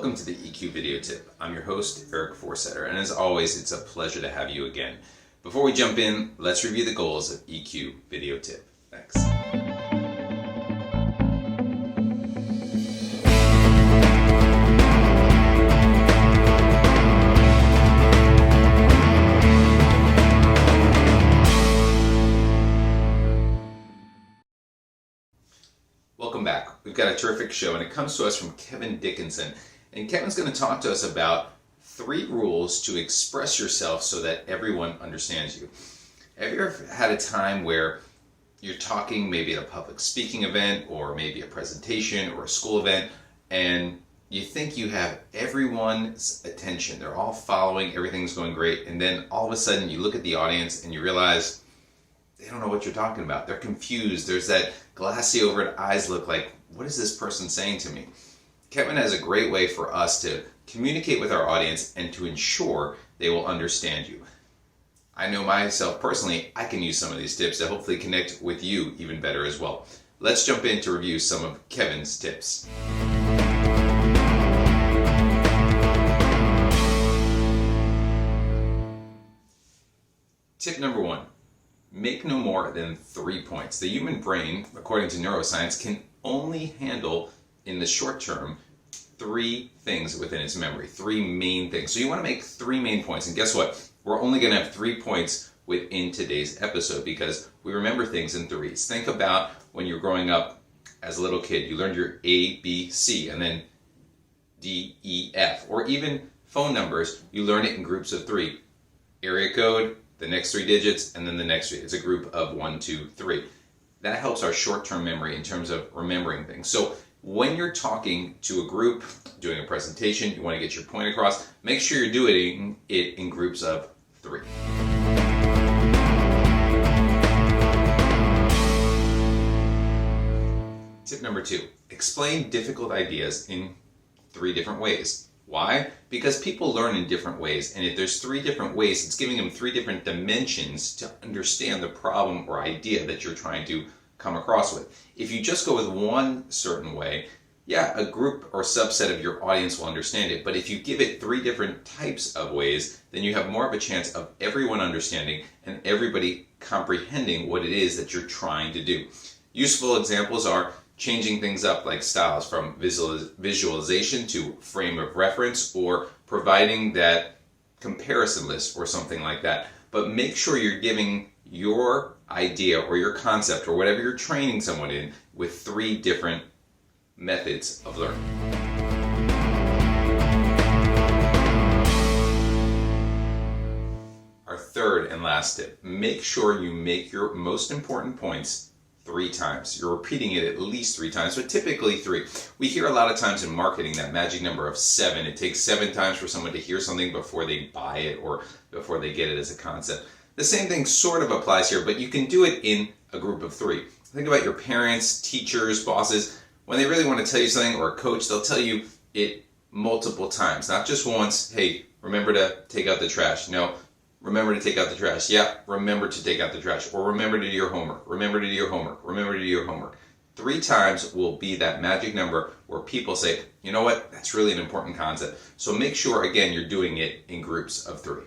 Welcome to the EQ Video Tip. I'm your host, Eric Forsetter, and as always, it's a pleasure to have you again. Before we jump in, let's review the goals of EQ Video Tip. Thanks. Welcome back. We've got a terrific show, and it comes to us from Kevin Dickinson. And Kevin's going to talk to us about 3 rules to express yourself so that everyone understands you. Have you ever had a time where you're talking maybe at a public speaking event or maybe a presentation or a school event, and you think you have everyone's attention? They're all following, everything's going great, and then all of a sudden you look at the audience and you realize they don't know what you're talking about. They're confused. There's that glassy over eyes look like, what is this person saying to me? Kevin has a great way for us to communicate with our audience and to ensure they will understand you. I know myself personally, I can use some of these tips to hopefully connect with you even better as well. Let's jump in to review some of Kevin's tips. Tip number 1. Make no more than 3 points. The human brain, according to neuroscience, can only handle in the short term 3 things within its memory, 3 main things. So you want to make 3 main points. And guess what? We're only going to have 3 points within today's episode because we remember things in threes. Think about when you're growing up as a little kid. You learned your A, B, C, and then D, E, F. Or even phone numbers, you learn it in groups of 3. Area code, the next 3 digits, and then the next 3. It's a group of 1, 2, 3. That helps our short-term memory in terms of remembering things. So when you're talking to a group, doing a presentation, you want to get your point across, make sure you're doing it in groups of 3. Tip number 2, explain difficult ideas in 3 different ways. Why? Because people learn in different ways, and if there's 3 different ways, it's giving them 3 different dimensions to understand the problem or idea that you're trying to come across with. If you just go with one certain way, yeah, a group or subset of your audience will understand it, but if you give it 3 different types of ways, then you have more of a chance of everyone understanding and everybody comprehending what it is that you're trying to do. Useful examples are changing things up like styles from visualization to frame of reference, or providing that comparison list or something like that. But make sure you're giving your idea or your concept or whatever you're training someone in with 3 different methods of learning. Our third and last tip, make sure you make your most important points 3 times. You're repeating it at least 3 times, but typically 3. We hear a lot of times in marketing that magic number of 7. It takes 7 times for someone to hear something before they buy it or before they get it as a concept. The same thing sort of applies here, but you can do it in a group of 3. Think about your parents, teachers, bosses. When they really want to tell you something, or a coach, they'll tell you it multiple times, not just once. Hey, remember to take out the trash. No. Remember to take out the trash. Yeah, remember to take out the trash. Or remember to do your homework. Remember to do your homework. Remember to do your homework. 3 times will be that magic number where people say, you know what, that's really an important concept. So make sure, again, you're doing it in groups of 3.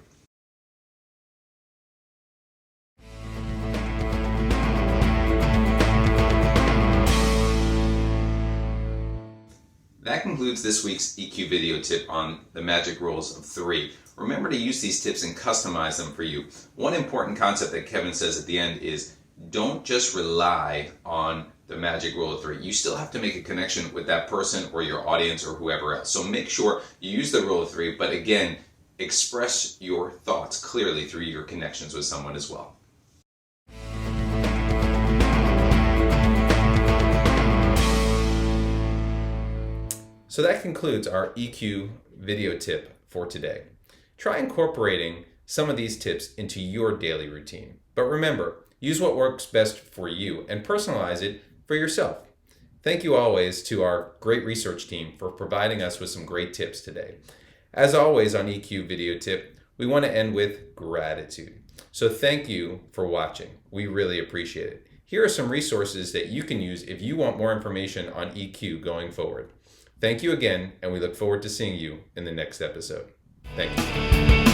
That concludes this week's EQ video tip on the magic rules of 3. Remember to use these tips and customize them for you. One important concept that Kevin says at the end is don't just rely on the magic rule of 3. You still have to make a connection with that person or your audience or whoever else. So make sure you use the rule of 3, but again, express your thoughts clearly through your connections with someone as well. So that concludes our EQ video tip for today. Try incorporating some of these tips into your daily routine. But remember, use what works best for you and personalize it for yourself. Thank you always to our great research team for providing us with some great tips today. As always on EQ video tip, we want to end with gratitude. So thank you for watching. We really appreciate it. Here are some resources that you can use if you want more information on EQ going forward. Thank you again, and we look forward to seeing you in the next episode. Thank you.